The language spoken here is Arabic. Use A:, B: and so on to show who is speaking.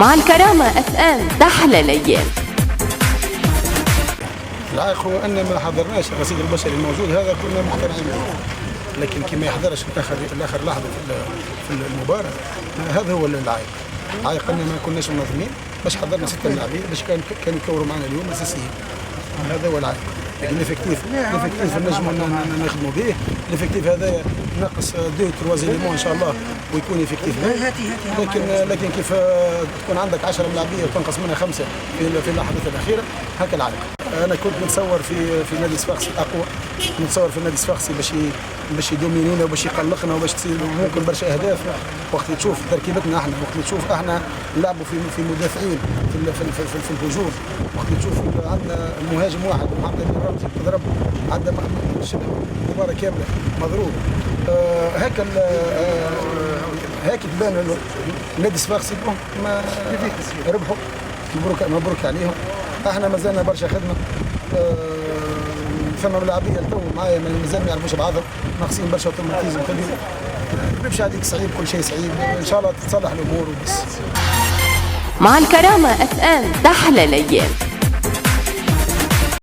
A: مع الكرامة اف ام تحلى الايام.
B: العائق هو ان ما حضرناش الرصيد البشري الموجود هذا، كنا مقتنعين به، لكن كما يحضرش الاخر لحظه في المباراه، هذا هو العائق. العائق ان ما كناش منظمين باش حضرنا 6 لاعبين باش كانوا يكوروا معنا اليوم اساسيين، هذا هو العائق. لكن الافكتيف نجموا نخدموا به، الافكتيف هذا ناقص 2-3 زيليمون ان شاء الله ويكون افكتيف. لكن كيف تكون عندك 10 ملاعبيه وتنقص منها 5 في اللحظات الاخيره، هكا العائق. انا كنت نتصور في نادي صفاقسي اقوى، نتصور في نادي صفاقسي باش يدومينينا وباش يقلقنا وباش تصير ممكن برشا اهداف. وقت تشوف تركيبتنا احنا، وقت تشوف احنا نلعبوا في مدافعين في الهجوم، وقت تشوف عندنا مهاجم واحد محمد بن رمزي ضرب، عندنا مباراه كامله مضروب. هاك تبان نادي صفاقسي ما ربحوا، مبروك عليهم. احنا مازالنا برشا خدمه، ثم ملاعبيه تو معايا مازال ما يعرفوش بعضهم، ناقصين برشا اوتوماتيزم كبير. مش عليك صعيب، كل شيء صعيب، ان شاء الله تتصلح الامور وبس.
A: مع الكرامة اف ام تحلى الايام.